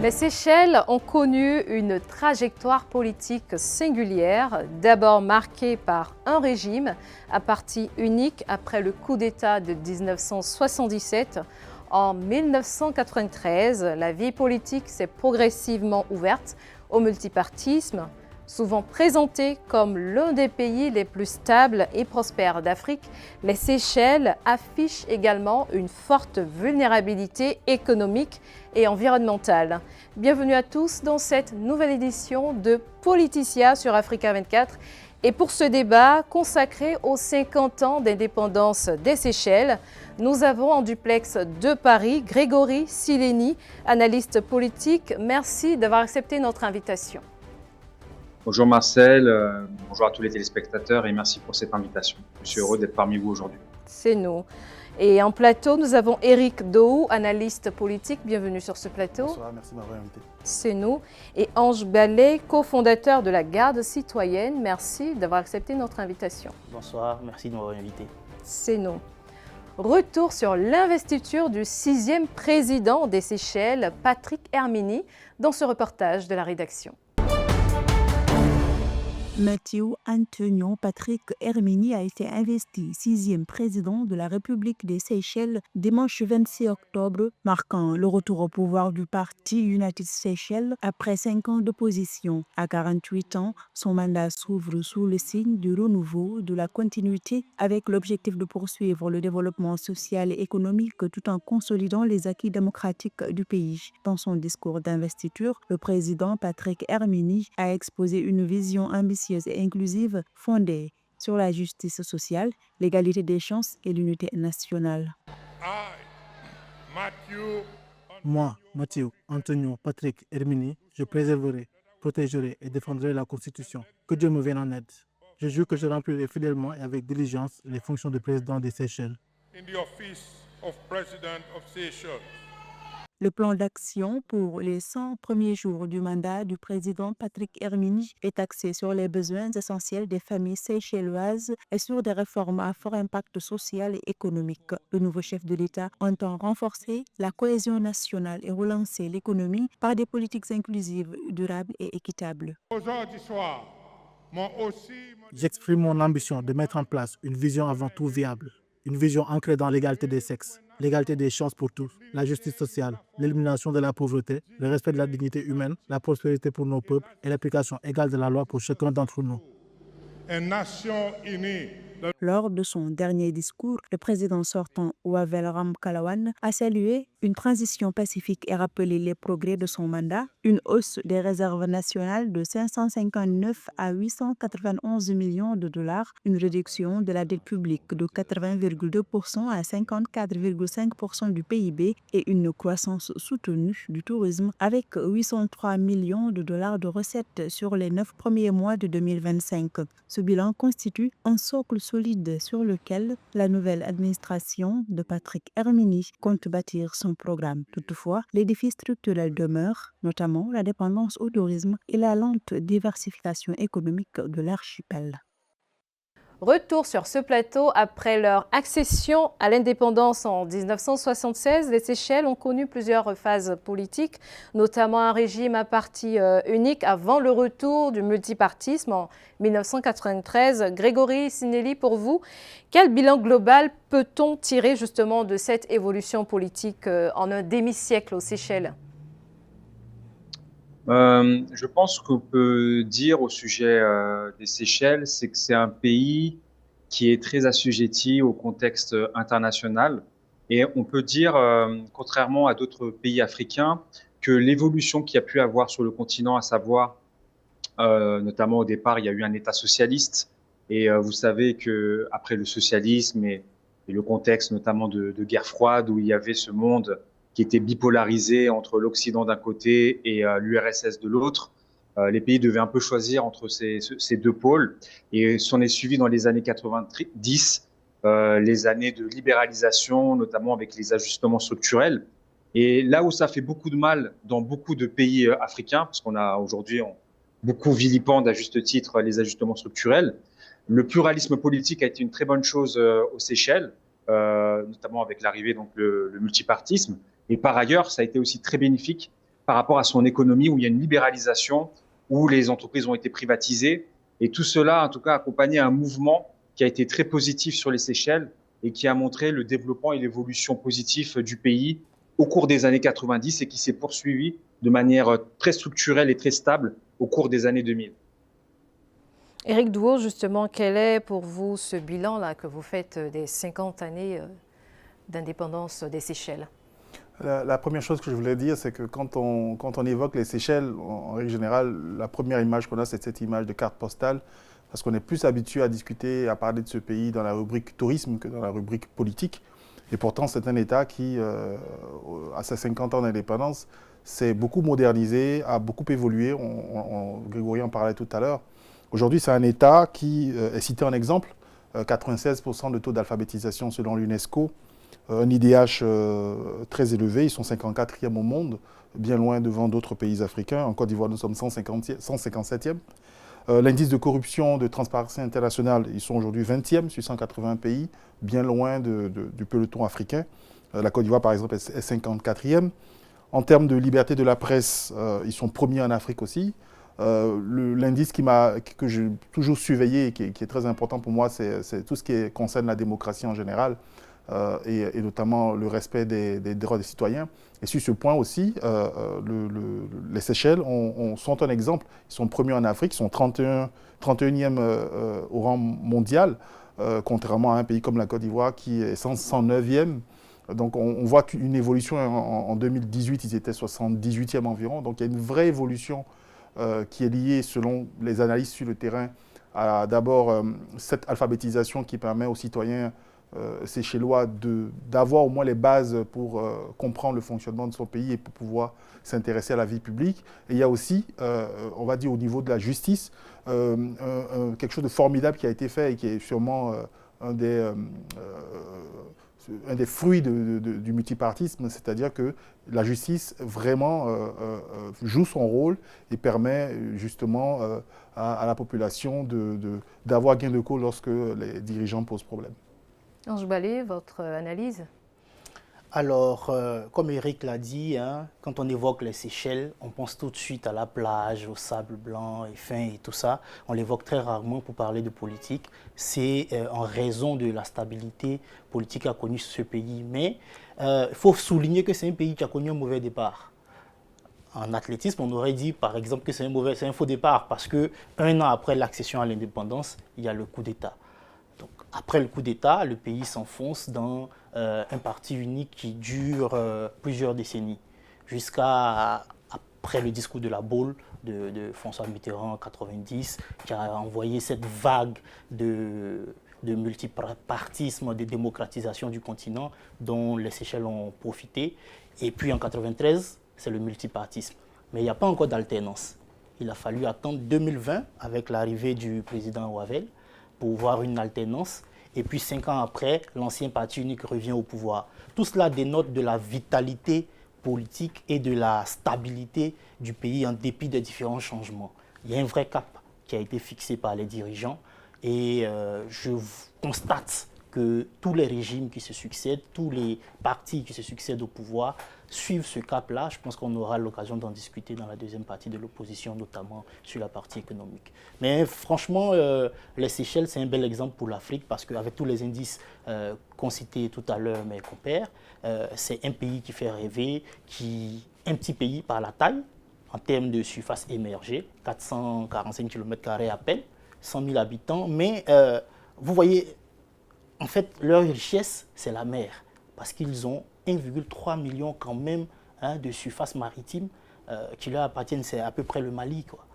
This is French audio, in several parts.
Les Seychelles ont connu une trajectoire politique singulière, d'abord marquée par un régime à parti unique après le coup d'État de 1977. En 1993, la vie politique s'est progressivement ouverte au multipartisme, souvent présenté comme l'un des pays les plus stables et prospères d'Afrique. Les Seychelles affichent également une forte vulnérabilité économique et environnementale. Bienvenue à tous dans cette nouvelle édition de Politicia sur Africa 24. Et pour ce débat consacré aux 50 ans d'indépendance des Seychelles, nous avons en duplex de Paris Grégory Sileni, analyste politique. Merci d'avoir accepté notre invitation. Bonjour Marcel, bonjour à tous les téléspectateurs et merci pour cette invitation. Je suis heureux d'être parmi vous aujourd'hui. C'est nous. Et en plateau, nous avons Éric Dohou, analyste politique. Bienvenue sur ce plateau. Bonsoir, merci de m'avoir invité. C'est nous. Et Ange Ballet, cofondateur de la Garde citoyenne. Merci d'avoir accepté notre invitation. Bonsoir, merci de m'avoir invité. C'est nous. Retour sur l'investiture du 6e président des Seychelles, Patrick Herminy, dans ce reportage de la rédaction. Mathieu Antonio Patrick Herminy a été investi 6e président de la République des Seychelles dimanche 26 octobre, marquant le retour au pouvoir du parti United Seychelles après 5 ans d'opposition. À 48 ans, son mandat s'ouvre sous le signe du renouveau, de la continuité, avec l'objectif de poursuivre le développement social et économique tout en consolidant les acquis démocratiques du pays. Dans son discours d'investiture, le président Patrick Herminy a exposé une vision ambitieuse et inclusive fondée sur la justice sociale, l'égalité des chances et l'unité nationale. Moi, Mathieu Antonio Patrick Herminy, je préserverai, protégerai et défendrai la Constitution. Que Dieu me vienne en aide. Je jure que je remplirai fidèlement et avec diligence les fonctions de président des Seychelles. Le plan d'action pour les 100 premiers jours du mandat du président Patrick Herminy est axé sur les besoins essentiels des familles seychelloises et sur des réformes à fort impact social et économique. Le nouveau chef de l'État entend renforcer la cohésion nationale et relancer l'économie par des politiques inclusives, durables et équitables. Aujourd'hui soir, J'exprime mon ambition de mettre en place une vision avant tout viable, une vision ancrée dans l'égalité des sexes, l'égalité des chances pour tous, la justice sociale, l'élimination de la pauvreté, le respect de la dignité humaine, la prospérité pour nos peuples et l'application égale de la loi pour chacun d'entre nous. une nation unie. Lors de son dernier discours, le président sortant Wavel Ramkalawan a salué une transition pacifique et rappelé les progrès de son mandat, une hausse des réserves nationales de 559 à 891 millions de dollars, une réduction de la dette publique de 80,2% à 54,5% du PIB et une croissance soutenue du tourisme avec 803 millions de dollars de recettes sur les 9 premiers mois de 2025. Ce bilan constitue un socle solide sur lequel la nouvelle administration de Patrick Herminy compte bâtir son programme. Toutefois, les défis structurels demeurent, notamment la dépendance au tourisme et la lente diversification économique de l'archipel. Retour sur ce plateau après leur accession à l'indépendance en 1976. Les Seychelles ont connu plusieurs phases politiques, notamment un régime à parti unique avant le retour du multipartisme en 1993. Grégory Sileni, pour vous, quel bilan global peut-on tirer justement de cette évolution politique en un demi-siècle aux Seychelles ? Je pense qu'on peut dire au sujet des Seychelles, c'est que c'est un pays qui est très assujetti au contexte international. Et on peut dire, contrairement à d'autres pays africains, que l'évolution qu'il y a pu avoir sur le continent, à savoir, notamment au départ, il y a eu un État socialiste. Et vous savez qu'après le socialisme et le contexte notamment de guerre froide, où il y avait ce monde qui était bipolarisé entre l'Occident d'un côté et l'URSS de l'autre. Les pays devaient un peu choisir entre ces deux pôles. Et s'en est suivi dans les années 90, les années de libéralisation, notamment avec les ajustements structurels. Et là où ça fait beaucoup de mal dans beaucoup de pays africains, parce qu'on a aujourd'hui beaucoup vilipende à juste titre les ajustements structurels, le pluralisme politique a été une très bonne chose aux Seychelles, notamment avec l'arrivée donc le multipartisme. Et par ailleurs, ça a été aussi très bénéfique par rapport à son économie, où il y a une libéralisation, où les entreprises ont été privatisées. Et tout cela, en tout cas, accompagné un mouvement qui a été très positif sur les Seychelles et qui a montré le développement et l'évolution positive du pays au cours des années 90 et qui s'est poursuivi de manière très structurelle et très stable au cours des années 2000. Éric Douaud, justement, quel est pour vous ce bilan-là que vous faites des 50 années d'indépendance des Seychelles? La première chose que je voulais dire, c'est que quand on évoque les Seychelles, en règle générale, la première image qu'on a, c'est cette image de carte postale, parce qu'on est plus habitué à discuter, à parler de ce pays dans la rubrique tourisme que dans la rubrique politique. Et pourtant, c'est un État qui, à ses 50 ans d'indépendance, s'est beaucoup modernisé, a beaucoup évolué. Grégory en parlait tout à l'heure. Aujourd'hui, c'est un État qui est cité en exemple, 96% de taux d'alphabétisation selon l'UNESCO, un IDH très élevé, ils sont 54e au monde, bien loin devant d'autres pays africains. En Côte d'Ivoire, nous sommes 157e. L'indice de corruption de Transparency International, ils sont aujourd'hui 20e sur 180 pays, bien loin du peloton africain. La Côte d'Ivoire, par exemple, est 54e. En termes de liberté de la presse, ils sont premiers en Afrique aussi. L'indice que j'ai toujours surveillé et qui est très important pour moi, c'est tout ce qui concerne la démocratie en général et notamment le respect des droits des citoyens. Et sur ce point aussi, les Seychelles sont un exemple. Ils sont premiers en Afrique, ils sont 31e au rang mondial, contrairement à un pays comme la Côte d'Ivoire qui est 109e. Donc on voit une évolution. En 2018, ils étaient 78e environ. Donc il y a une vraie évolution qui est liée, selon les analyses sur le terrain, à d'abord cette alphabétisation qui permet aux citoyens séchellois d'avoir au moins les bases pour comprendre le fonctionnement de son pays et pour pouvoir s'intéresser à la vie publique. Et il y a aussi, on va dire au niveau de la justice, quelque chose de formidable qui a été fait et qui est sûrement un des fruits du multipartisme, c'est-à-dire que la justice vraiment joue son rôle et permet justement à la population d'avoir gain de cause lorsque les dirigeants posent problème. Ange Ballet, votre analyse? Alors, comme Eric l'a dit, quand on évoque les Seychelles, on pense tout de suite à la plage, au sable blanc et fin et tout ça. On l'évoque très rarement pour parler de politique. C'est en raison de la stabilité politique qu'a connue ce pays. Mais il faut souligner que c'est un pays qui a connu un mauvais départ. En athlétisme, on aurait dit par exemple que c'est un faux départ parce qu'un an après l'accession à l'indépendance, il y a le coup d'État. Donc, après le coup d'État, le pays s'enfonce dans un parti unique qui dure plusieurs décennies, jusqu'à après le discours de la Baule de François Mitterrand en 1990, qui a envoyé cette vague de multipartisme, de démocratisation du continent dont les Seychelles ont profité. Et puis en 1993, c'est le multipartisme. Mais il n'y a pas encore d'alternance. Il a fallu attendre 2020 avec l'arrivée du président Wavel pour voir une alternance. Et puis 5 ans après, l'ancien parti unique revient au pouvoir. Tout cela dénote de la vitalité politique et de la stabilité du pays en dépit des différents changements. Il y a un vrai cap qui a été fixé par les dirigeants et je constate que tous les régimes qui se succèdent, tous les partis qui se succèdent au pouvoir suivent ce cap-là. Je pense qu'on aura l'occasion d'en discuter dans la deuxième partie de l'opposition, notamment sur la partie économique. Mais franchement, les Seychelles, c'est un bel exemple pour l'Afrique parce qu'avec tous les indices qu'ont cités tout à l'heure mes compères, c'est un pays qui fait rêver, un petit pays par la taille, en termes de surface émergée, 445 km² à peine, 100 000 habitants. Mais vous voyez, en fait, leur richesse, c'est la mer, parce qu'ils ont 1,3 million quand même de surface maritime qui leur appartiennent, c'est à peu près le Mali, quoi.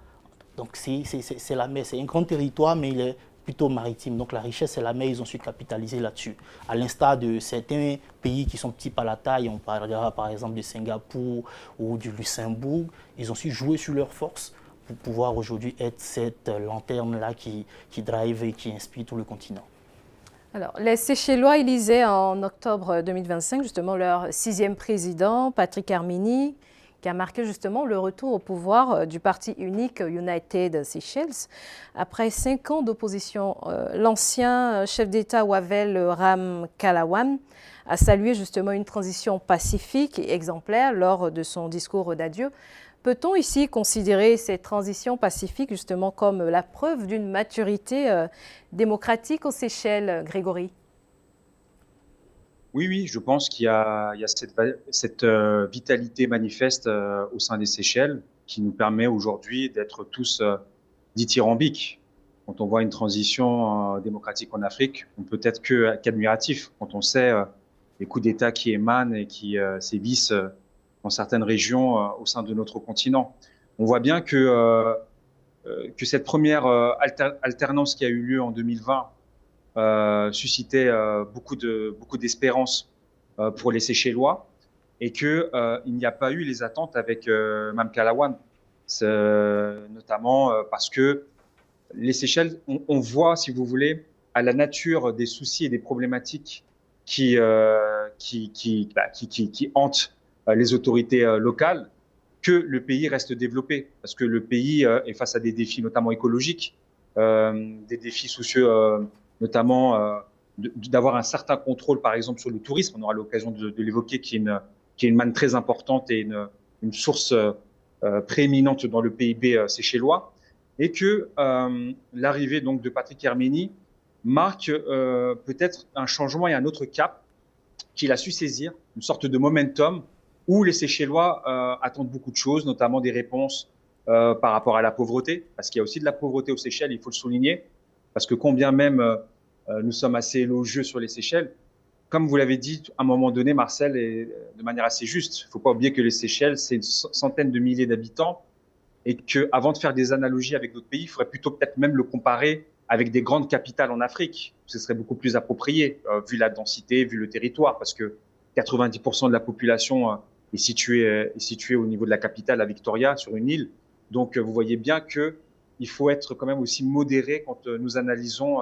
Donc c'est la mer, c'est un grand territoire, mais il est plutôt maritime. Donc la richesse, c'est la mer, ils ont su capitaliser là-dessus. À l'instar de certains pays qui sont petits par la taille, on parlera par exemple de Singapour ou du Luxembourg, ils ont su jouer sur leurs forces pour pouvoir aujourd'hui être cette lanterne-là qui drive et qui inspire tout le continent. Alors, les Seychellois élisaient en octobre 2025 justement leur 6e président, Patrick Armini, qui a marqué justement le retour au pouvoir du parti unique United Seychelles. Après 5 ans d'opposition, l'ancien chef d'État Wavel Ramkalawan a salué justement une transition pacifique et exemplaire lors de son discours d'adieu. Peut-on ici considérer cette transition pacifique justement comme la preuve d'une maturité démocratique aux Seychelles, Grégory? Oui, je pense qu'il y a cette vitalité manifeste au sein des Seychelles qui nous permet aujourd'hui d'être tous dithyrambiques. Quand on voit une transition démocratique en Afrique, on peut être qu'admiratif quand on sait les coups d'État qui émanent et qui sévissent dans certaines régions au sein de notre continent. On voit bien que cette première alternance qui a eu lieu en 2020 suscitait beaucoup d'espérance pour les Seychellois et qu'il n'y a pas eu les attentes avec Mamkalawan, notamment parce que les Seychelles, on voit, si vous voulez, à la nature des soucis et des problématiques qui hantent les autorités locales, que le pays reste développé, parce que le pays est face à des défis notamment écologiques, des défis sociaux, notamment d'avoir un certain contrôle, par exemple, sur le tourisme. On aura l'occasion de l'évoquer, qui est une manne très importante et une source prééminente dans le PIB séchellois, et que l'arrivée donc de Patrick Hermény marque peut-être un changement et un autre cap qu'il a su saisir, une sorte de momentum où les Seychellois attendent beaucoup de choses, notamment des réponses par rapport à la pauvreté, parce qu'il y a aussi de la pauvreté aux Seychelles, il faut le souligner, parce que combien même nous sommes assez élogieux sur les Seychelles, comme vous l'avez dit à un moment donné, Marcel, et de manière assez juste, il ne faut pas oublier que les Seychelles, c'est une centaine de milliers d'habitants, et qu'avant de faire des analogies avec d'autres pays, il faudrait plutôt peut-être même le comparer avec des grandes capitales en Afrique. Ce serait beaucoup plus approprié, vu la densité, vu le territoire, parce que 90% de la population est située au niveau de la capitale, à Victoria, sur une île. Donc, vous voyez bien qu'il faut être quand même aussi modéré quand nous analysons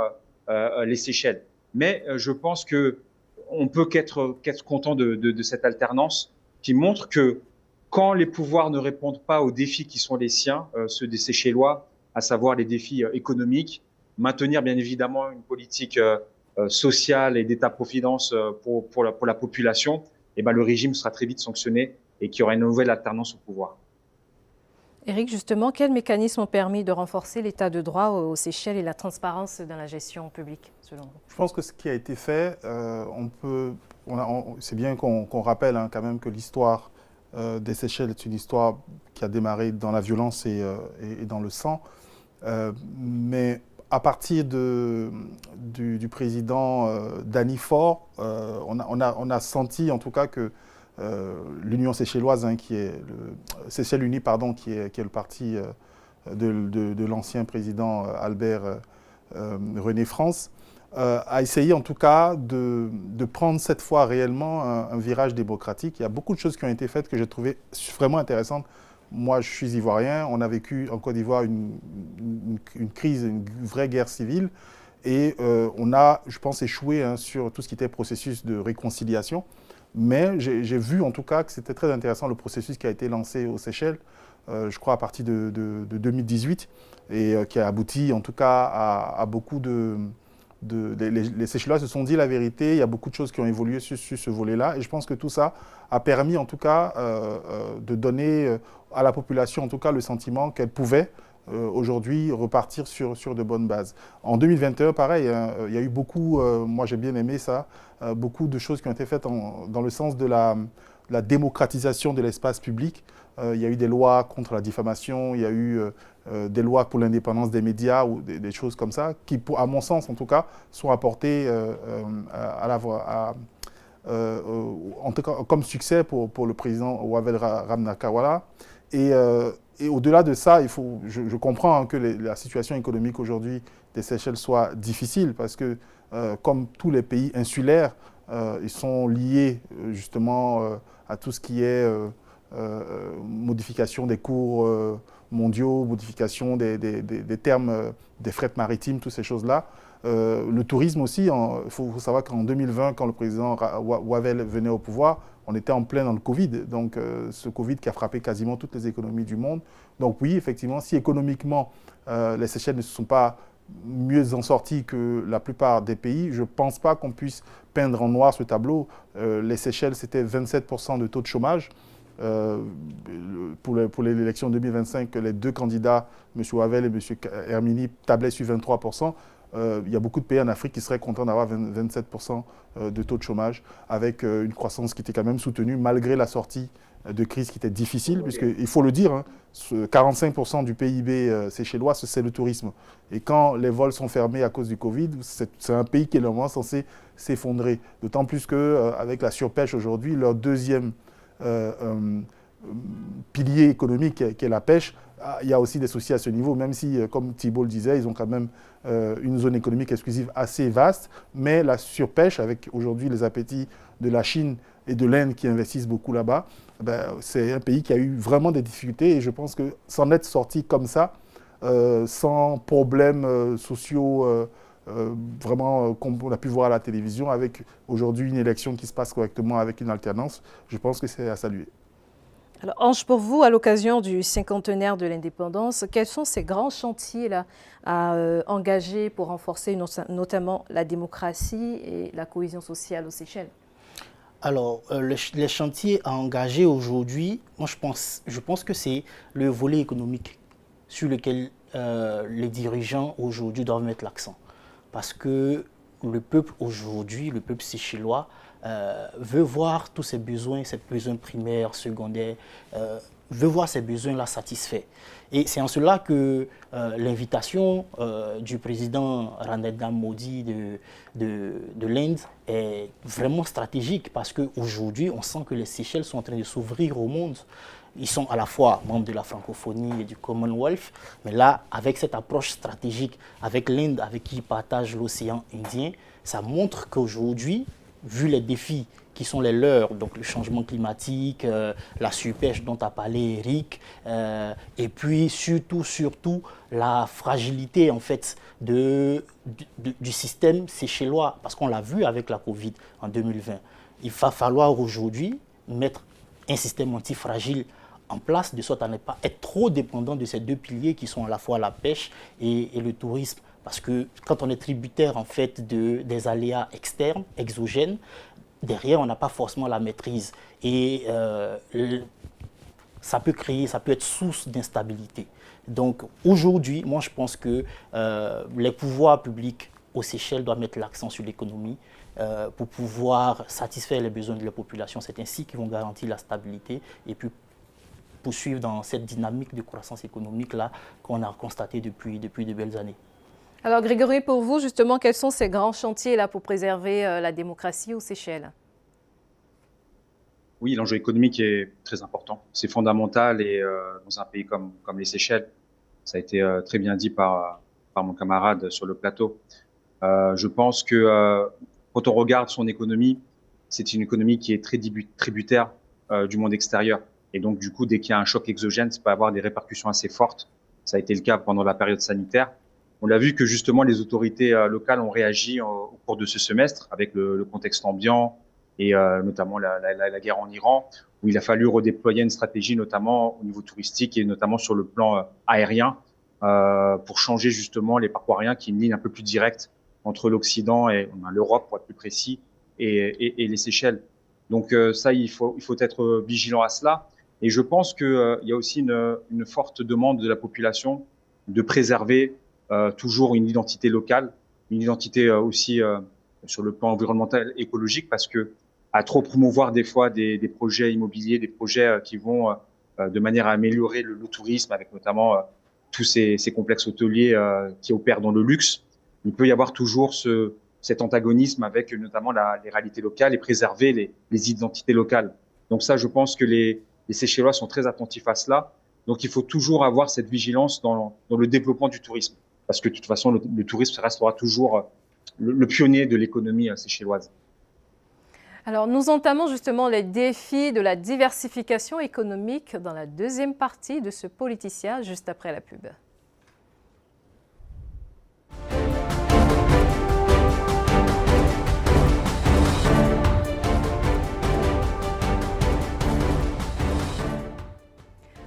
les Seychelles. Mais je pense qu'on peut qu'être content de cette alternance qui montre que quand les pouvoirs ne répondent pas aux défis qui sont les siens, ceux des Seychellois, à savoir les défis économiques, maintenir bien évidemment une politique sociale et d'État-providence pour la population, et ben, le régime sera très vite sanctionné et qu'il y aura une nouvelle alternance au pouvoir. Éric, justement, quels mécanismes ont permis de renforcer l'état de droit aux Seychelles et la transparence dans la gestion publique, selon vous? Je pense que ce qui a été fait, c'est bien qu'on rappelle quand même que l'histoire des Seychelles est une histoire qui a démarré dans la violence et dans le sang. Mais à partir du président Danny Faure, on a senti en tout cas que l'Union séchelloise, qui est Seychelles Unie, pardon, qui est le parti de l'ancien président Albert René France, a essayé en tout cas de prendre cette fois réellement un virage démocratique. Il y a beaucoup de choses qui ont été faites que j'ai trouvées vraiment intéressantes. Moi, je suis ivoirien, on a vécu en Côte d'Ivoire une crise, une vraie guerre civile, et on a, je pense, échoué sur tout ce qui était processus de réconciliation. Mais j'ai vu en tout cas que c'était très intéressant le processus qui a été lancé aux Seychelles, je crois à partir de 2018, et qui a abouti en tout cas à beaucoup les Seychellois se sont dit la vérité, il y a beaucoup de choses qui ont évolué sur ce volet-là, et je pense que tout ça a permis en tout cas de donner à la population en tout cas le sentiment qu'elle pouvait aujourd'hui repartir sur de bonnes bases. En 2021, pareil, il y a eu beaucoup, moi j'ai bien aimé ça, beaucoup de choses qui ont été faites dans le sens de la démocratisation de l'espace public. Il y a eu des lois contre la diffamation, il y a eu des lois pour l'indépendance des médias ou des choses comme ça, qui, à mon sens en tout cas, sont apportées en tout cas, comme succès pour le président Wavel Ramnakawala. Et au-delà de ça, je comprends que la situation économique aujourd'hui des Seychelles soit difficile parce que, comme tous les pays insulaires, ils sont liés justement à tout ce qui est modification des cours mondiaux, modification des termes des fret maritimes, toutes ces choses-là. Le tourisme aussi, il faut savoir qu'en 2020, quand le président Wavel venait au pouvoir, on était en plein dans le Covid, donc ce Covid qui a frappé quasiment toutes les économies du monde. Donc oui, effectivement, si économiquement les Seychelles ne se sont pas mieux en sortis que la plupart des pays, je ne pense pas qu'on puisse peindre en noir ce tableau. Les Seychelles, c'était 27% de taux de chômage. Pour l'élection 2025, les deux candidats, M. Wavel et M. Hermini, tablaient sur 23%. Il y a beaucoup de pays en Afrique qui seraient contents d'avoir 27% de taux de chômage, avec une croissance qui était quand même soutenue, malgré la sortie de crise qui était difficile, puisqu'il faut le dire, hein, 45% du PIB séchellois, c'est le tourisme. Et quand les vols sont fermés à cause du Covid, c'est un pays qui est normalement censé s'effondrer. D'autant plus qu'avec la surpêche aujourd'hui, leur deuxième pilier économique qui est la pêche, il y a aussi des soucis à ce niveau, même si, comme Thibault le disait, ils ont quand même une zone économique exclusive assez vaste, mais la surpêche, avec aujourd'hui les appétits de la Chine et de l'Inde qui investissent beaucoup là-bas, c'est un pays qui a eu vraiment des difficultés, et je pense que s'en être sorti comme ça, sans problèmes sociaux vraiment comme on a pu voir à la télévision, avec aujourd'hui une élection qui se passe correctement avec une alternance, je pense que c'est à saluer. Alors, Ange, pour vous, à l'occasion du cinquantenaire de l'indépendance, quels sont ces grands chantiers-là à engager pour renforcer notamment la démocratie et la cohésion sociale aux Seychelles? Alors, les chantiers à engager aujourd'hui, moi je pense que c'est le volet économique sur lequel les dirigeants aujourd'hui doivent mettre l'accent. Parce que le peuple aujourd'hui, le peuple séchellois, veut voir tous ses besoins primaires, secondaires, veut voir ces besoins-là satisfaits. Et c'est en cela que l'invitation du président Narendra Modi de l'Inde est vraiment stratégique, parce qu'aujourd'hui, on sent que les Seychelles sont en train de s'ouvrir au monde. Ils sont à la fois membres de la francophonie et du Commonwealth, mais là, avec cette approche stratégique, avec l'Inde, avec qui ils partagent l'océan Indien, ça montre qu'aujourd'hui, vu les défis qui sont les leurs, donc le changement climatique, la surpêche dont a parlé Eric, et puis surtout la fragilité en fait du système séchellois, parce qu'on l'a vu avec la Covid en 2020. Il va falloir aujourd'hui mettre un système antifragile en place, de sorte à ne pas être trop dépendant de ces deux piliers qui sont à la fois la pêche et le tourisme. Parce que quand on est tributaire en fait des aléas externes, exogènes, derrière on n'a pas forcément la maîtrise. Et ça peut être source d'instabilité. Donc aujourd'hui, moi je pense que les pouvoirs publics aux Seychelles doivent mettre l'accent sur l'économie pour pouvoir satisfaire les besoins de la population. C'est ainsi qu'ils vont garantir la stabilité et puis poursuivre dans cette dynamique de croissance économique-là qu'on a constatée depuis de belles années. Alors Grégory, pour vous, justement, quels sont ces grands chantiers-là pour préserver la démocratie aux Seychelles? Oui, l'enjeu économique est très important. C'est fondamental, et dans un pays comme les Seychelles, ça a été très bien dit par mon camarade sur le plateau. Je pense que quand on regarde son économie, c'est une économie qui est très tributaire du monde extérieur. Et donc, du coup, dès qu'il y a un choc exogène, ça peut avoir des répercussions assez fortes. Ça a été le cas pendant la période sanitaire. On a vu que justement les autorités locales ont réagi au cours de ce semestre avec le contexte ambiant et notamment la guerre en Iran, où il a fallu redéployer une stratégie notamment au niveau touristique et notamment sur le plan aérien pour changer justement les parcours aériens, qui est une ligne un peu plus directe entre l'Occident et l'Europe, pour être plus précis, et les Seychelles. Donc ça, il faut être vigilant à cela. Et je pense qu'il y a aussi une forte demande de la population de préserver toujours une identité locale, une identité aussi sur le plan environnemental, écologique, parce que à trop promouvoir des fois des projets immobiliers, des projets qui vont de manière à améliorer le tourisme, avec notamment tous ces complexes hôteliers qui opèrent dans le luxe, il peut y avoir toujours cet antagonisme avec notamment les réalités locales et préserver les identités locales. Donc ça, je pense que les Seychellois sont très attentifs à cela. Donc il faut toujours avoir cette vigilance dans le développement du tourisme, parce que de toute façon, le tourisme restera toujours le pionnier de l'économie seychelloise. Alors, nous entamons justement les défis de la diversification économique dans la deuxième partie de ce Politicien, juste après la pub.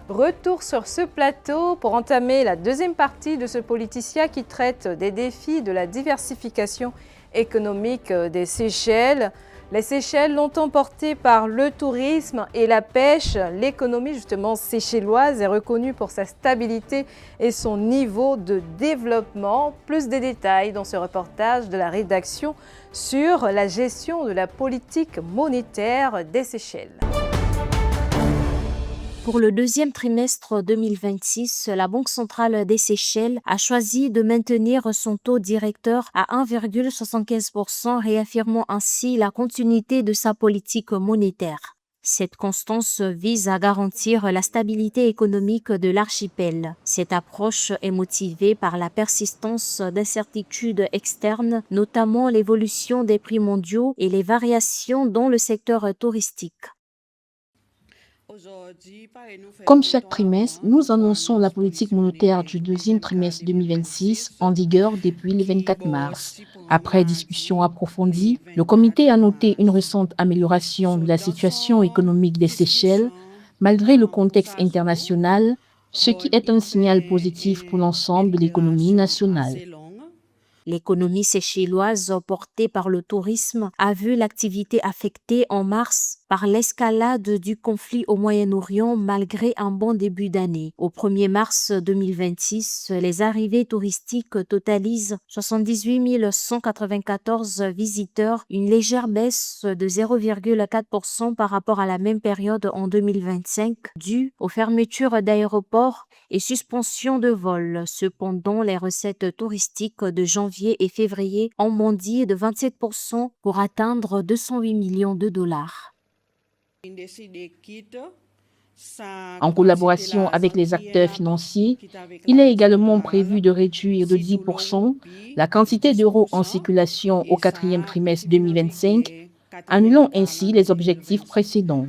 Retour sur ce plateau pour entamer la deuxième partie de ce Politicía qui traite des défis de la diversification économique des Seychelles. Les Seychelles, longtemps portées par le tourisme et la pêche, l'économie justement séchelloise est reconnue pour sa stabilité et son niveau de développement. Plus de détails dans ce reportage de la rédaction sur la gestion de la politique monétaire des Seychelles. Pour le deuxième trimestre 2026, la Banque centrale des Seychelles a choisi de maintenir son taux directeur à 1,75%, réaffirmant ainsi la continuité de sa politique monétaire. Cette constance vise à garantir la stabilité économique de l'archipel. Cette approche est motivée par la persistance d'incertitudes externes, notamment l'évolution des prix mondiaux et les variations dans le secteur touristique. Comme chaque trimestre, nous annonçons la politique monétaire du deuxième trimestre 2026 en vigueur depuis le 24 mars. Après discussion approfondie, le comité a noté une récente amélioration de la situation économique des Seychelles, malgré le contexte international, ce qui est un signal positif pour l'ensemble de l'économie nationale. L'économie séchelloise portée par le tourisme a vu l'activité affectée en mars par l'escalade du conflit au Moyen-Orient malgré un bon début d'année. Au 1er mars 2026, les arrivées touristiques totalisent 78 194 visiteurs, une légère baisse de 0,4% par rapport à la même période en 2025, due aux fermetures d'aéroports et suspensions de vols. Cependant, les recettes touristiques de janvier et février ont bondi de 27% pour atteindre 208 millions de dollars. En collaboration avec les acteurs financiers, il est également prévu de réduire de 10% la quantité d'euros en circulation au quatrième trimestre 2025, annulant ainsi les objectifs précédents.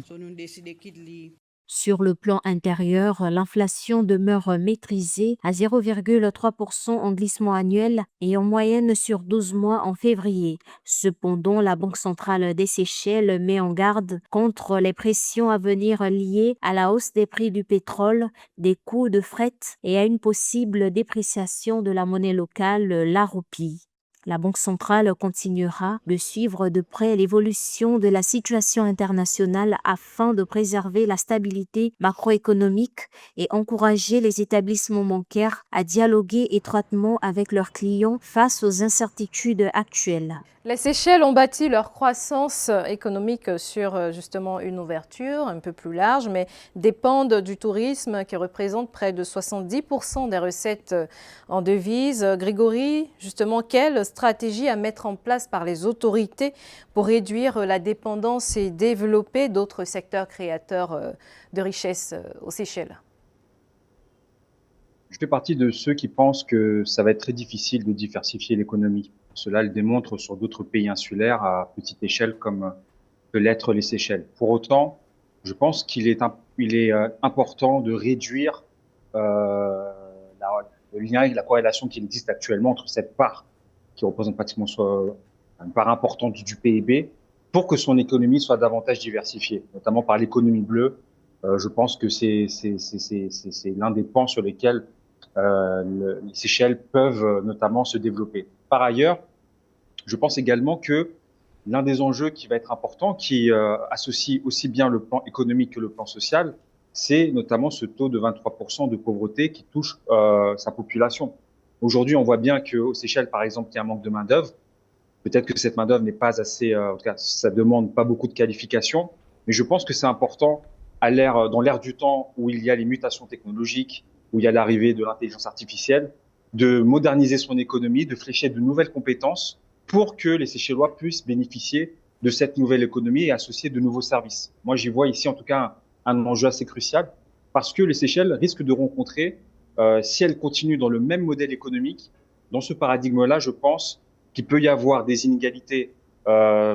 Sur le plan intérieur, l'inflation demeure maîtrisée à 0,3% en glissement annuel et en moyenne sur 12 mois en février. Cependant, la Banque centrale des Seychelles met en garde contre les pressions à venir liées à la hausse des prix du pétrole, des coûts de fret et à une possible dépréciation de la monnaie locale, la roupie. La Banque centrale continuera de suivre de près l'évolution de la situation internationale afin de préserver la stabilité macroéconomique et encourager les établissements bancaires à dialoguer étroitement avec leurs clients face aux incertitudes actuelles. Les Seychelles ont bâti leur croissance économique sur justement une ouverture un peu plus large, mais dépendent du tourisme qui représente près de 70% des recettes en devises. Grégory, justement, quelle stratégie à mettre en place par les autorités pour réduire la dépendance et développer d'autres secteurs créateurs de richesses aux Seychelles? Je fais partie de ceux qui pensent que ça va être très difficile de diversifier l'économie. Cela le démontre sur d'autres pays insulaires à petite échelle comme peut l'être les Seychelles. Pour autant, je pense qu'il est, important de réduire le lien et la corrélation qui existe actuellement entre cette part qui représente pratiquement une part importante du PIB pour que son économie soit davantage diversifiée, notamment par l'économie bleue. Je pense que c'est l'un des pans sur lesquels les Seychelles peuvent notamment se développer. Par ailleurs, je pense également que l'un des enjeux qui va être important, qui associe aussi bien le plan économique que le plan social, c'est notamment ce taux de 23% de pauvreté qui touche sa population. Aujourd'hui, on voit bien qu'aux Seychelles, par exemple, il y a un manque de main-d'œuvre. Peut-être que cette main-d'œuvre n'est pas assez, en tout cas, ça demande pas beaucoup de qualifications, mais je pense que c'est important dans l'ère du temps où il y a les mutations technologiques, où il y a l'arrivée de l'intelligence artificielle, de moderniser son économie, de flécher de nouvelles compétences pour que les Seychellois puissent bénéficier de cette nouvelle économie et associer de nouveaux services. Moi, j'y vois ici en tout cas un enjeu assez crucial parce que les Seychelles risquent de rencontrer, si elles continuent dans le même modèle économique, dans ce paradigme-là, je pense qu'il peut y avoir des inégalités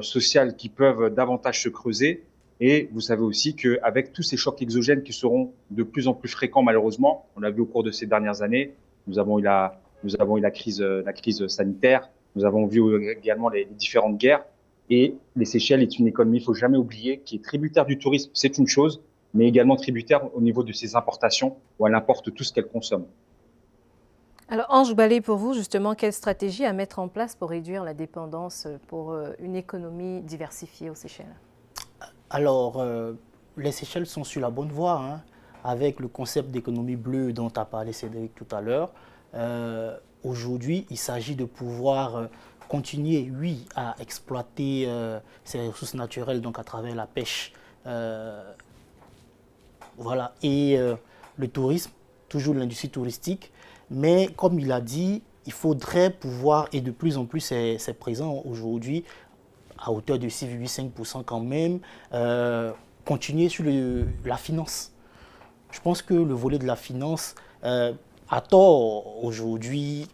sociales qui peuvent davantage se creuser. Et vous savez aussi qu'avec tous ces chocs exogènes qui seront de plus en plus fréquents, malheureusement, on l'a vu au cours de ces dernières années, nous avons eu la crise sanitaire, nous avons vu également les différentes guerres. Et les Seychelles est une économie, il ne faut jamais oublier, qui est tributaire du tourisme. C'est une chose, mais également tributaire au niveau de ses importations, où elle importe tout ce qu'elle consomme. Alors, Ange Ballet, pour vous, justement, quelle stratégie à mettre en place pour réduire la dépendance pour une économie diversifiée aux Seychelles? Alors, les Seychelles sont sur la bonne voie, hein, avec le concept d'économie bleue dont a parlé Cédric tout à l'heure. Aujourd'hui, il s'agit de pouvoir continuer, oui, à exploiter ces ressources naturelles, donc à travers la pêche, voilà, et le tourisme, toujours l'industrie touristique. Mais comme il a dit, il faudrait pouvoir, et de plus en plus c'est présent aujourd'hui, à hauteur de 6,5% quand même, continuer sur la finance. Je pense que le volet de la finance, à tort, aujourd'hui,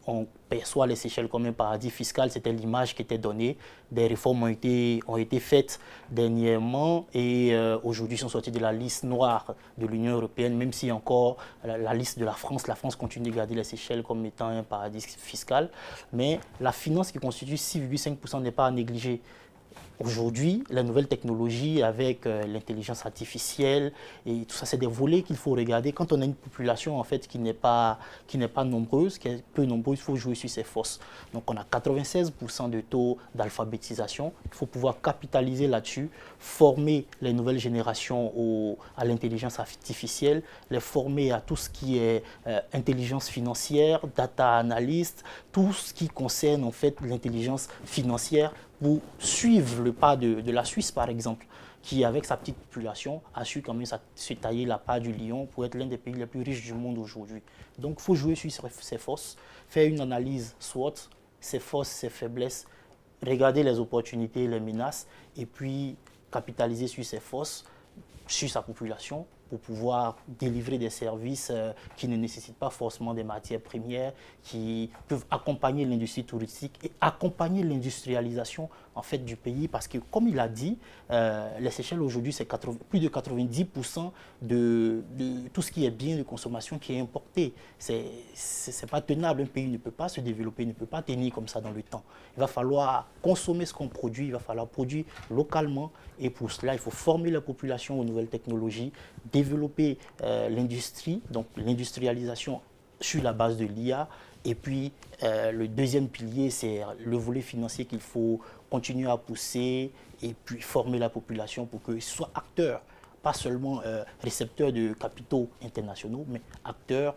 on perçoit les Seychelles comme un paradis fiscal. C'était l'image qui était donnée. Des réformes ont été faites dernièrement et aujourd'hui sont sorties de la liste noire de l'Union européenne, même si encore la liste de la France continue de garder les Seychelles comme étant un paradis fiscal. Mais la finance qui constitue 6,5% n'est pas à négliger. Aujourd'hui, la nouvelle technologie avec l'intelligence artificielle et tout ça, c'est des volets qu'il faut regarder. Quand on a une population en fait qui n'est pas nombreuse, qui est peu nombreuse, il faut jouer sur ses forces. Donc on a 96% de taux d'alphabétisation. Il faut pouvoir capitaliser là-dessus, former les nouvelles générations à l'intelligence artificielle, les former à tout ce qui est intelligence financière, data analyst, tout ce qui concerne en fait l'intelligence financière, pour suivre le pas de la Suisse, par exemple, qui, avec sa petite population, a su quand même se tailler la part du lion pour être l'un des pays les plus riches du monde aujourd'hui. Donc, il faut jouer sur ses forces, faire une analyse SWOT, ses forces, ses faiblesses, regarder les opportunités, les menaces, et puis capitaliser sur ses forces, sur sa population, pour pouvoir délivrer des services qui ne nécessitent pas forcément des matières premières, qui peuvent accompagner l'industrie touristique et accompagner l'industrialisation en fait du pays. Parce que, comme il a dit, les Seychelles aujourd'hui, c'est plus de 90% de tout ce qui est bien de consommation qui est importé. C'est pas tenable. Un pays ne peut pas se développer, ne peut pas tenir comme ça dans le temps. Il va falloir consommer ce qu'on produit, il va falloir produire localement. Et pour cela, il faut former la population aux nouvelles technologies, développer l'industrie, donc l'industrialisation sur la base de l'IA. Et puis, le deuxième pilier, c'est le volet financier qu'il faut continuer à pousser et puis former la population pour qu'ils soient acteurs, pas seulement récepteurs de capitaux internationaux, mais acteurs,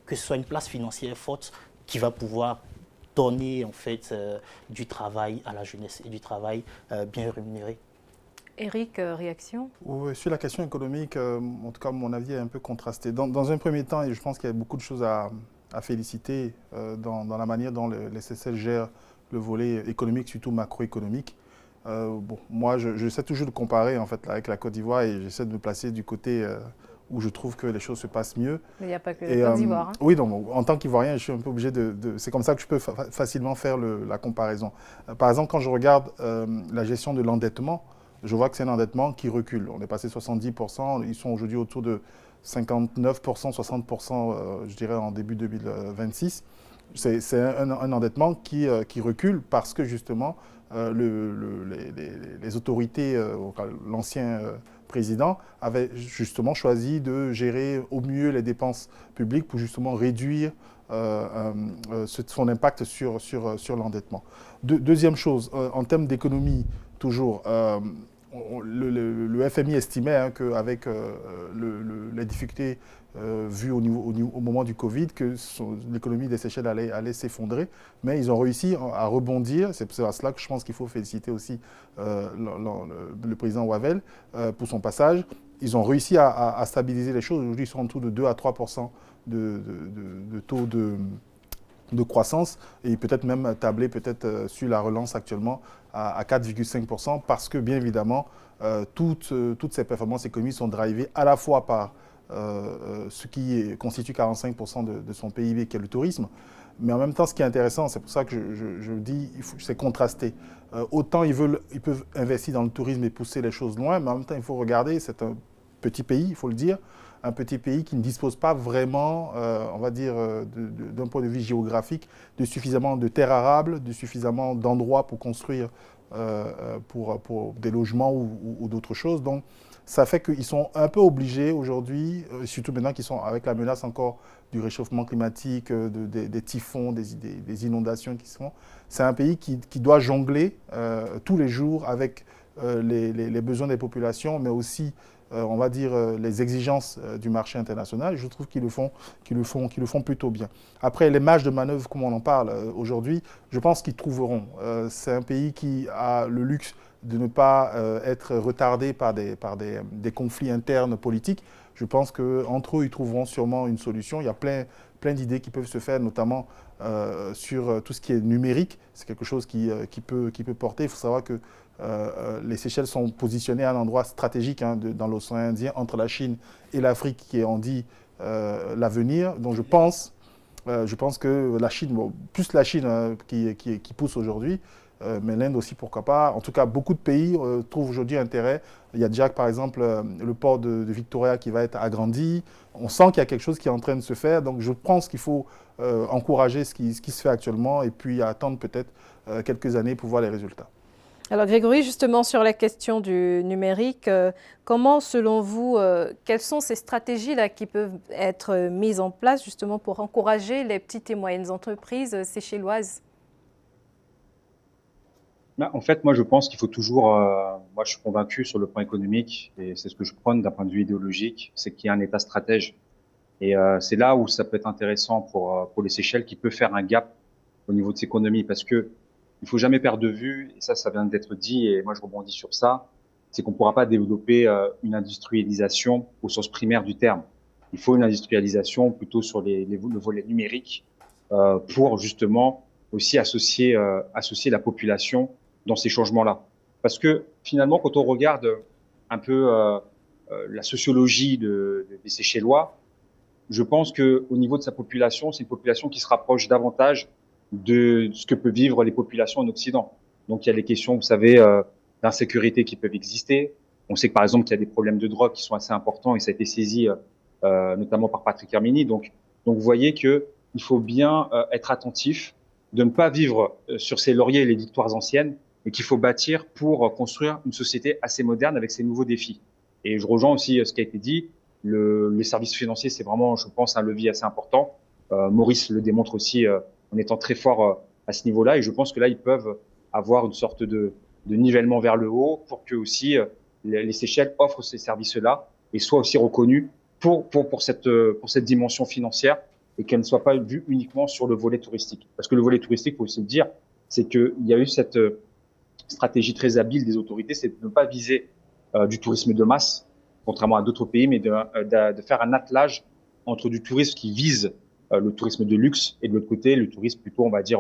que ce soit une place financière forte qui va pouvoir donner en fait du travail à la jeunesse et du travail bien rémunéré. Eric, réaction? Oui, sur la question économique, en tout cas, mon avis est un peu contrasté. Dans un premier temps, et je pense qu'il y a beaucoup de choses à féliciter dans la manière dont les Seychelles gèrent le volet économique, surtout macroéconomique. Bon, moi, j'essaie toujours de comparer en fait, avec la Côte d'Ivoire et j'essaie de me placer du côté où je trouve que les choses se passent mieux. Mais il n'y a pas que la Côte d'Ivoire. Hein. Oui, donc, en tant qu'Ivoirien, je suis un peu obligé c'est comme ça que je peux facilement faire la comparaison. Par exemple, quand je regarde la gestion de l'endettement, je vois que c'est un endettement qui recule. On est passé 70%, ils sont aujourd'hui autour de 59%, 60%, je dirais, en début 2026. C'est un endettement qui recule parce que, justement, les autorités, l'ancien président avait justement choisi de gérer au mieux les dépenses publiques pour justement réduire son impact sur l'endettement. Deuxième chose, en termes d'économie, toujours, le FMI estimait qu'avec les difficultés vues au moment du Covid, que l'économie des Seychelles allait s'effondrer, mais ils ont réussi à rebondir. C'est à cela que je pense qu'il faut féliciter aussi le président Wavel pour son passage. Ils ont réussi à stabiliser les choses. Aujourd'hui, ils sont en dessous de 2 à 3% de taux de croissance et peut-être même tabler sur la relance actuellement à 4,5% parce que bien évidemment toutes ces performances économiques sont drivées à la fois par ce qui constitue 45% de son PIB qui est le tourisme, mais en même temps ce qui est intéressant, c'est pour ça que je dis c'est contrasté. Autant ils peuvent investir dans le tourisme et pousser les choses loin, mais en même temps il faut regarder, c'est un petit pays, il faut le dire, un petit pays qui ne dispose pas vraiment, on va dire, d'un point de vue géographique, de suffisamment de terres arables, de suffisamment d'endroits pour construire pour des logements ou d'autres choses. Donc, ça fait qu'ils sont un peu obligés aujourd'hui, surtout maintenant qu'ils sont avec la menace encore du réchauffement climatique, des typhons, des inondations qui se font. C'est un pays qui doit jongler tous les jours avec les besoins des populations, mais aussi, on va dire, les exigences du marché international. Je trouve qu'ils le font plutôt bien. Après, les marges de manœuvre, comme on en parle aujourd'hui, je pense qu'ils trouveront. C'est un pays qui a le luxe de ne pas être retardé par des conflits internes politiques. Je pense qu'entre eux, ils trouveront sûrement une solution. Il y a plein d'idées qui peuvent se faire, notamment sur tout ce qui est numérique. C'est quelque chose qui peut porter. Il faut savoir que les Seychelles sont positionnées à un endroit stratégique dans l'océan Indien, entre la Chine et l'Afrique, qui est, on dit, l'avenir. Donc je pense que la Chine, bon, plus la Chine qui pousse aujourd'hui, mais l'Inde aussi, pourquoi pas. En tout cas, beaucoup de pays trouvent aujourd'hui intérêt. Il y a déjà, par exemple, le port de Victoria qui va être agrandi. On sent qu'il y a quelque chose qui est en train de se faire. Donc, je pense qu'il faut encourager ce qui se fait actuellement et puis attendre peut-être quelques années pour voir les résultats. Alors Grégory, justement sur la question du numérique, comment selon vous, quelles sont ces stratégies-là qui peuvent être mises en place justement pour encourager les petites et moyennes entreprises séchelloises? En fait, moi, je pense qu'il faut toujours, moi, je suis convaincu sur le plan économique, et c'est ce que je prône d'un point de vue idéologique, c'est qu'il y a un État stratège. Et c'est là où ça peut être intéressant pour les Seychelles, qui peut faire un gap au niveau de ses économies, parce que il faut jamais perdre de vue, et ça vient d'être dit, et moi, je rebondis sur ça, c'est qu'on ne pourra pas développer une industrialisation au sens primaire du terme. Il faut une industrialisation plutôt sur le volet numérique pour justement aussi associer la population dans ces changements-là. Parce que finalement, quand on regarde un peu la sociologie des Seychellois, je pense qu'au niveau de sa population, c'est une population qui se rapproche davantage de ce que peuvent vivre les populations en Occident. Donc il y a les questions, vous savez, d'insécurité qui peuvent exister. On sait que par exemple qu'il y a des problèmes de drogue qui sont assez importants et ça a été saisi notamment par Patrick Herminy. Donc vous voyez qu'il faut bien être attentif, de ne pas vivre sur ses lauriers et les victoires anciennes, mais qu'il faut bâtir pour construire une société assez moderne avec ses nouveaux défis. Et je rejoins aussi ce qui a été dit, les services financiers, c'est vraiment, je pense, un levier assez important. Maurice le démontre aussi en étant très fort à ce niveau-là, et je pense que là, ils peuvent avoir une sorte de nivellement vers le haut pour que aussi les Seychelles offrent ces services-là et soient aussi reconnus pour cette dimension financière, et qu'elle ne soit pas vue uniquement sur le volet touristique. Parce que le volet touristique, il faut aussi le dire, c'est qu'il y a eu cette stratégie très habile des autorités, c'est de ne pas viser du tourisme de masse, contrairement à d'autres pays, mais de faire un attelage entre du tourisme qui vise le tourisme de luxe et de l'autre côté, le tourisme plutôt, on va dire,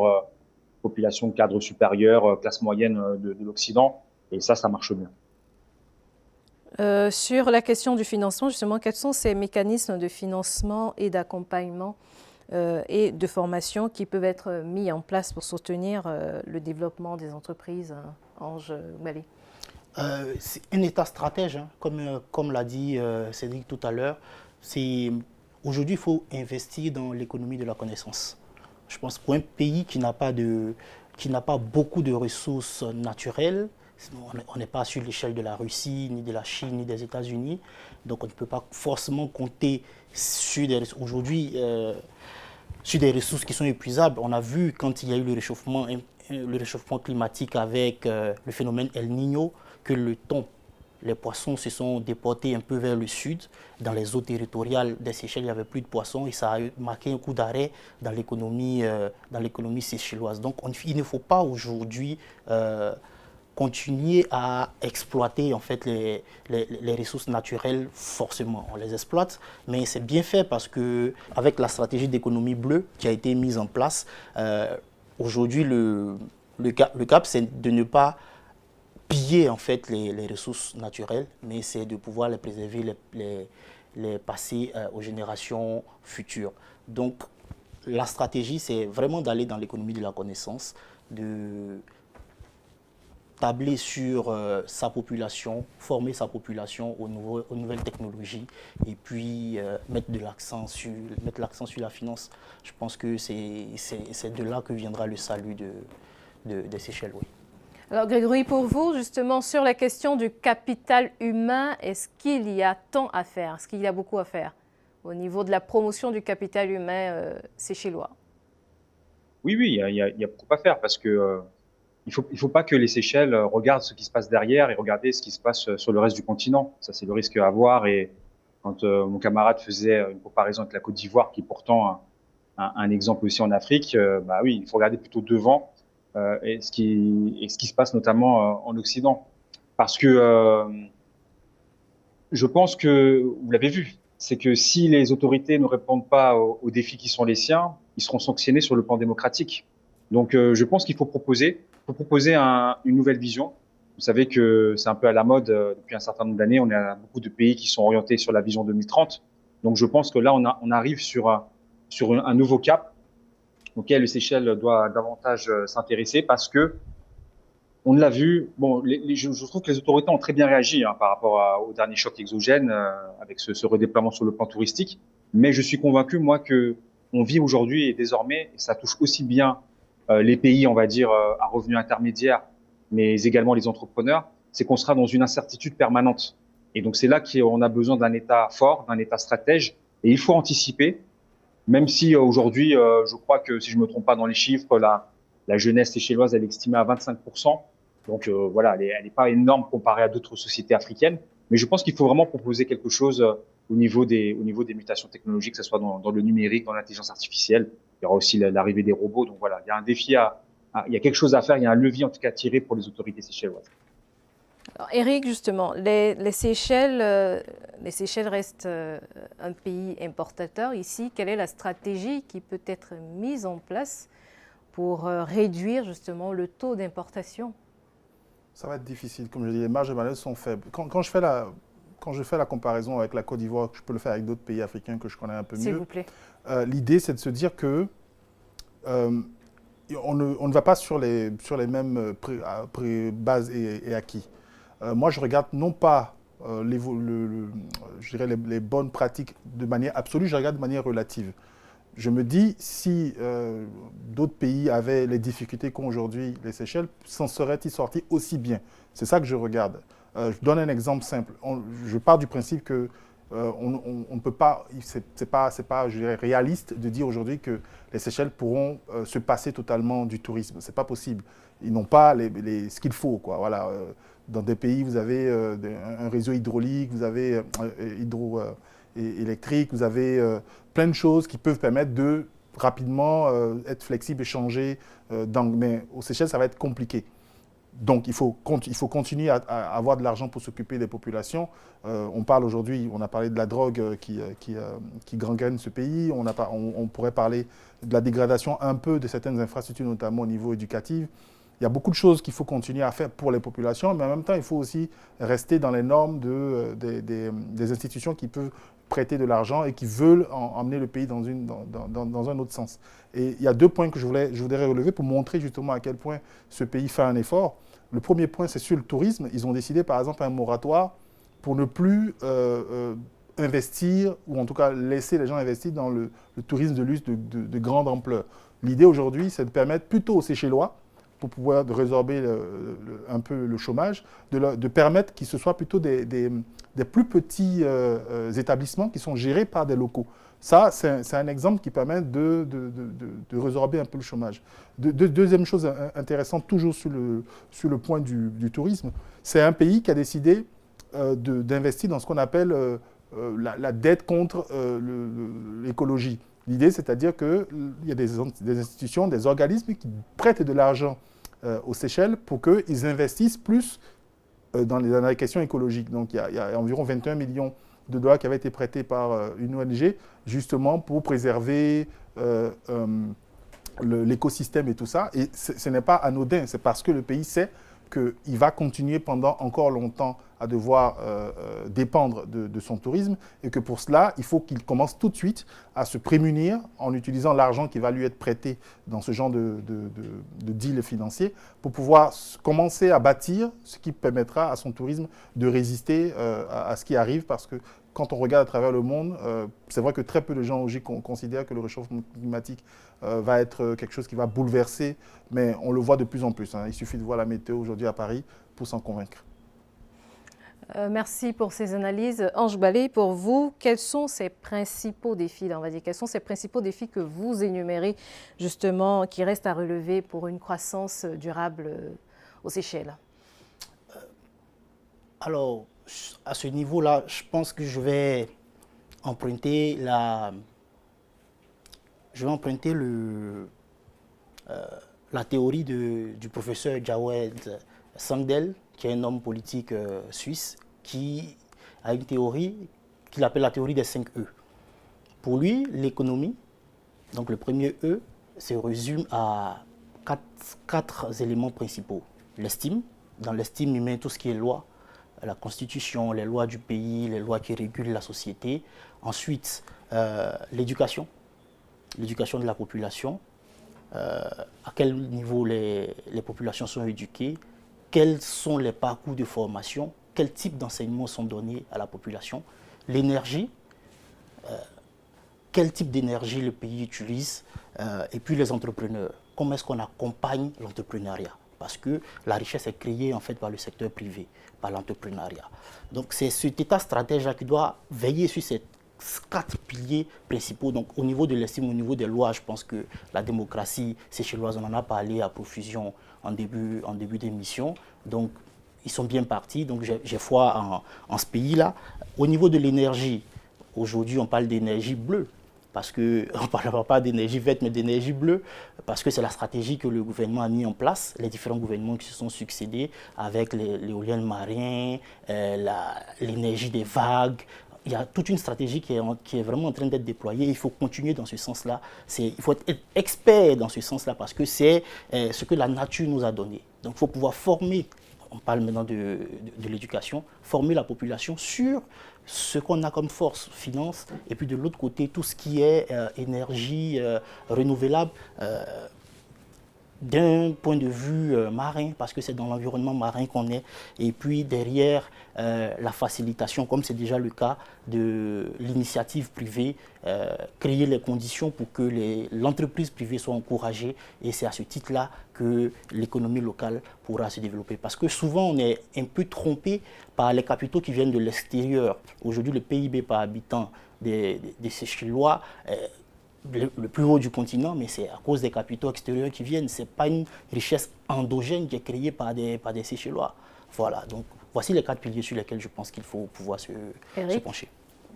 population de cadre supérieur, classe moyenne de l'Occident. Et ça marche bien. Sur la question du financement, justement, quels sont ces mécanismes de financement et d'accompagnement et de formation qui peuvent être mis en place pour soutenir le développement des entreprises, Ange Ouali? C'est un État stratège, hein, comme l'a dit Cédric tout à l'heure. Aujourd'hui, il faut investir dans l'économie de la connaissance. Je pense que pour un pays qui n'a pas beaucoup de ressources naturelles, on n'est pas sur l'échelle de la Russie, ni de la Chine, ni des États-Unis. Donc on ne peut pas forcément compter sur des ressources. Aujourd'hui, sur des ressources qui sont épuisables. On a vu quand il y a eu le réchauffement climatique avec le phénomène El Niño, que les poissons se sont déportés un peu vers le sud. Dans les eaux territoriales des Seychelles, il n'y avait plus de poissons et ça a marqué un coup d'arrêt dans l'économie seychelloise. Donc il ne faut pas aujourd'hui continuer à exploiter en fait les ressources naturelles forcément. On les exploite, mais c'est bien fait parce que avec la stratégie d'économie bleue qui a été mise en place, aujourd'hui le cap c'est de ne pas piller en fait les ressources naturelles, mais c'est de pouvoir les préserver, les passer aux générations futures. Donc la stratégie, c'est vraiment d'aller dans l'économie de la connaissance, tabler sur sa population, former sa population aux nouvelles technologies et puis mettre l'accent sur la finance. Je pense que c'est de là que viendra le salut des Seychelles. Oui. Alors Grégory, pour vous, justement, sur la question du capital humain, est-ce qu'il y a tant à faire? Est-ce qu'il y a beaucoup à faire au niveau de la promotion du capital humain séchellois? Oui, il y a beaucoup à faire parce que il faut pas que les Seychelles regardent ce qui se passe derrière et regarder ce qui se passe sur le reste du continent. Ça, c'est le risque à avoir. Et quand mon camarade faisait une comparaison avec la Côte d'Ivoire, qui est pourtant un exemple aussi en Afrique, bah oui, il faut regarder plutôt devant et ce qui se passe notamment en Occident. Parce que je pense que, vous l'avez vu, c'est que si les autorités ne répondent pas aux défis qui sont les siens, ils seront sanctionnés sur le plan démocratique. Donc, je pense qu'il faut proposer une nouvelle vision. Vous savez que c'est un peu à la mode depuis un certain nombre d'années. On a beaucoup de pays qui sont orientés sur la vision 2030. Donc, je pense que là, on arrive sur un nouveau cap auquel les Seychelles doit davantage s'intéresser parce que on l'a vu. Bon, je trouve que les autorités ont très bien réagi par rapport au dernier choc exogène avec ce redéploiement sur le plan touristique. Mais je suis convaincu, moi, que on vit aujourd'hui et désormais, et ça touche aussi bien les pays, on va dire, à revenus intermédiaires, mais également les entrepreneurs, c'est qu'on sera dans une incertitude permanente. Et donc, c'est là qu'on a besoin d'un État fort, d'un État stratège. Et il faut anticiper, même si aujourd'hui, je crois que, si je me trompe pas dans les chiffres, la jeunesse séchelloise, elle est estimée à 25%. Donc, voilà, elle est pas énorme comparée à d'autres sociétés africaines. Mais je pense qu'il faut vraiment proposer quelque chose au niveau des mutations technologiques, que ce soit dans le numérique, dans l'intelligence artificielle. Il y aura aussi l'arrivée des robots. Donc voilà, il y a un défi il y a quelque chose à faire, il y a un levier en tout cas à tirer pour les autorités séchelloises. Alors, Eric, justement, les Seychelles restent un pays importateur ici. Quelle est la stratégie qui peut être mise en place pour réduire justement le taux d'importation? Ça va être difficile, comme je dis, les marges de manœuvre sont faibles. Quand je fais la comparaison avec la Côte d'Ivoire, je peux le faire avec d'autres pays africains que je connais un peu mieux. S'il vous plaît. L'idée, c'est de se dire que on ne va pas sur les mêmes bases et acquis. Moi, je regarde non pas je dirais les bonnes pratiques de manière absolue, je regarde de manière relative. Je me dis, si d'autres pays avaient les difficultés qu'ont aujourd'hui les Seychelles, s'en seraient-ils sortis aussi bien? C'est ça que je regarde. Je donne un exemple simple. Je pars du principe que on ne peut pas, c'est pas, je dirais, réaliste de dire aujourd'hui que les Seychelles pourront se passer totalement du tourisme. C'est pas possible. Ils n'ont pas ce qu'il faut, quoi. Voilà. Dans des pays, vous avez un réseau hydraulique, vous avez électrique, vous avez plein de choses qui peuvent permettre de rapidement être flexible et changer d'angle. Mais aux Seychelles, ça va être compliqué. Donc, il faut continuer à avoir de l'argent pour s'occuper des populations. On parle aujourd'hui, on a parlé de la drogue qui gangrène ce pays. On pourrait parler de la dégradation un peu de certaines infrastructures, notamment au niveau éducatif. Il y a beaucoup de choses qu'il faut continuer à faire pour les populations, mais en même temps, il faut aussi rester dans les normes des institutions qui peuvent prêter de l'argent et qui veulent emmener le pays dans un autre sens. Et il y a 2 points que je voudrais relever pour montrer justement à quel point ce pays fait un effort. Le premier point, c'est sur le tourisme. Ils ont décidé, par exemple, un moratoire pour ne plus investir, ou en tout cas laisser les gens investir dans le tourisme de luxe de grande ampleur. L'idée aujourd'hui, c'est de permettre plutôt aux Seychellois, pour pouvoir résorber un peu le chômage, de permettre qu'il se soit plutôt des plus petits établissements qui sont gérés par des locaux. Ça, c'est un exemple qui permet de résorber un peu le chômage. Deuxième chose intéressante, toujours sur le point du tourisme, c'est un pays qui a décidé d'investir dans ce qu'on appelle la dette contre l'écologie. L'idée, c'est-à-dire qu'il y a des institutions, des organismes qui prêtent de l'argent aux Seychelles pour qu'ils investissent plus dans les questions écologiques. Donc, il y a environ 21 millions de dollars qui avaient été prêtés par une ONG, justement pour préserver l'écosystème et tout ça. Et ce n'est pas anodin, c'est parce que le pays sait qu'il va continuer pendant encore longtemps à devoir dépendre de son tourisme et que pour cela, il faut qu'il commence tout de suite à se prémunir en utilisant l'argent qui va lui être prêté dans ce genre de deal financier pour pouvoir commencer à bâtir ce qui permettra à son tourisme de résister à ce qui arrive parce que quand on regarde à travers le monde, c'est vrai que très peu de gens aujourd'hui considèrent que le réchauffement climatique va être quelque chose qui va bouleverser, mais on le voit de plus en plus. Il suffit de voir la météo aujourd'hui à Paris pour s'en convaincre. Merci pour ces analyses. Ange Balé, pour vous, quels sont ces principaux défis, on va dire, quels sont ces principaux défis que vous énumérez justement, qui restent à relever pour une croissance durable aux Seychelles? Alors, à ce niveau-là, je pense que je vais emprunter la théorie du professeur Jawed Sangdel, qui est un homme politique suisse, qui a une théorie qu'il appelle la théorie des 5 E. Pour lui, l'économie, donc le premier E, se résume à quatre éléments principaux. L'estime, dans l'estime, il met tout ce qui est loi, la constitution, les lois du pays, les lois qui régulent la société. Ensuite, l'éducation de la population, à quel niveau les populations sont éduquées, quels sont les parcours de formation, quel type d'enseignements sont donnés à la population, l'énergie, quel type d'énergie le pays utilise, et puis les entrepreneurs. Comment est-ce qu'on accompagne l'entrepreneuriat? Parce que la richesse est créée en fait par le secteur privé, par l'entrepreneuriat. Donc c'est cet état stratège qui doit veiller sur ces 4 piliers principaux. Donc au niveau de l'estime, au niveau des lois, je pense que la démocratie séchelloise, on en a parlé à profusion en début d'émission. Donc ils sont bien partis, donc j'ai foi en ce pays-là. Au niveau de l'énergie, aujourd'hui on parle d'énergie bleue. Parce qu'on ne parlera pas d'énergie verte, mais d'énergie bleue, parce que c'est la stratégie que le gouvernement a mis en place, les différents gouvernements qui se sont succédés avec l'éolienne marine, l'énergie des vagues. Il y a toute une stratégie qui est vraiment en train d'être déployée. Il faut continuer dans ce sens-là. Il faut être expert dans ce sens-là, parce que c'est ce que la nature nous a donné. Donc il faut pouvoir former, on parle maintenant de l'éducation, former la population sur ce qu'on a comme force, finance, et puis de l'autre côté, tout ce qui est énergie renouvelable, d'un point de vue marin, parce que c'est dans l'environnement marin qu'on est, et puis derrière la facilitation, comme c'est déjà le cas de l'initiative privée, créer les conditions pour que l'entreprise privée soit encouragée, et c'est à ce titre-là que l'économie locale pourra se développer. Parce que souvent on est un peu trompé par les capitaux qui viennent de l'extérieur. Aujourd'hui le PIB par habitant des Seychellois le plus haut du continent, mais c'est à cause des capitaux extérieurs qui viennent. Ce n'est pas une richesse endogène qui est créée par des Seychellois. Voilà, donc voici les 4 piliers sur lesquels je pense qu'il faut pouvoir se pencher.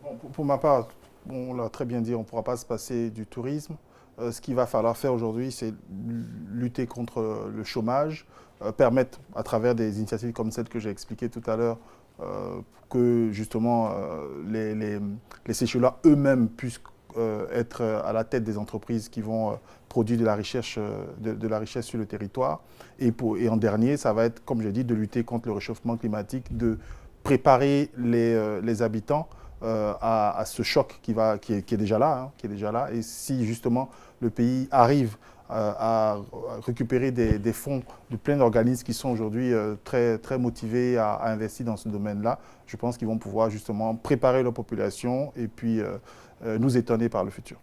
Bon, pour ma part, on l'a très bien dit, on ne pourra pas se passer du tourisme. Ce qu'il va falloir faire aujourd'hui, c'est lutter contre le chômage, permettre à travers des initiatives comme celle que j'ai expliquées tout à l'heure, que justement les Seychellois eux-mêmes puissent être à la tête des entreprises qui vont produire de la richesse sur le territoire. Et en dernier, ça va être, comme je dis, de lutter contre le réchauffement climatique, de préparer les habitants à ce choc qui est déjà là, Et si justement le pays arrive à récupérer des fonds de plein d'organismes qui sont aujourd'hui très, très motivés à investir dans ce domaine-là, je pense qu'ils vont pouvoir justement préparer leur population et puis nous étonner par le futur.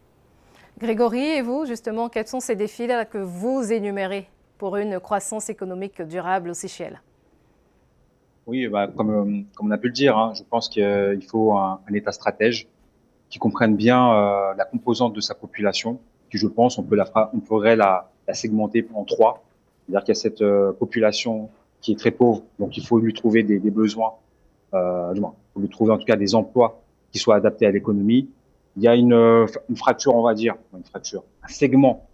Grégory, et vous, justement, quels sont ces défis-là que vous énumérez pour une croissance économique durable aux Seychelles? Oui, comme on a pu le dire, je pense qu'il faut un État stratège qui comprenne bien la composante de sa population, qui, je pense, on pourrait la segmenter en 3. C'est-à-dire qu'il y a cette population qui est très pauvre, donc il faut lui trouver des besoins, il faut lui trouver en tout cas des emplois qui soient adaptés à l'économie. Il y a une fracture, on va dire, un segment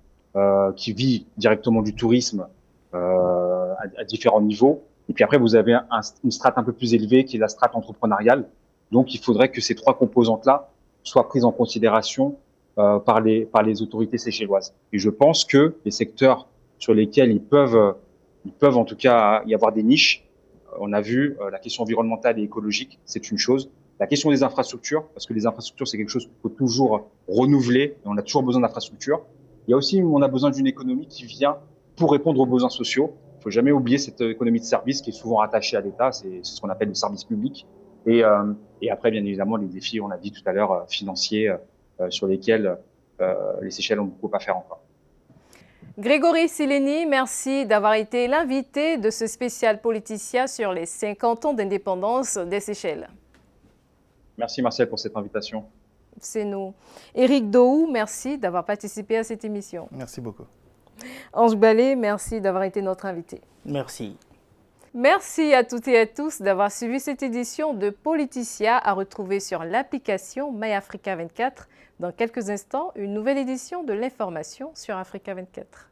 qui vit directement du tourisme à différents niveaux. Et puis après, vous avez une strate un peu plus élevée qui est la strate entrepreneuriale. Donc, il faudrait que ces 3 composantes-là soient prises en considération par les autorités seychelloises. Et je pense que les secteurs sur lesquels ils peuvent Il peuvent en tout cas y avoir des niches. On a vu la question environnementale et écologique, c'est une chose. La question des infrastructures, parce que les infrastructures, c'est quelque chose qu'il faut toujours renouveler, et on a toujours besoin d'infrastructures. Il y a aussi, on a besoin d'une économie qui vient pour répondre aux besoins sociaux. Il ne faut jamais oublier cette économie de service qui est souvent rattachée à l'État, c'est ce qu'on appelle le service public. Et après, bien évidemment, les défis, on l'a dit tout à l'heure, financiers, sur lesquels les Seychelles ont beaucoup à faire encore. Grégory Sileni, merci d'avoir été l'invité de ce spécial Politicien sur les 50 ans d'indépendance des Seychelles. Merci Marcel pour cette invitation. C'est nous. Éric Dohou, merci d'avoir participé à cette émission. Merci beaucoup. Ange Ballet, merci d'avoir été notre invité. Merci. Merci à toutes et à tous d'avoir suivi cette édition de Politicien à retrouver sur l'application MyAfrica 24. Dans quelques instants, une nouvelle édition de l'information sur Africa 24.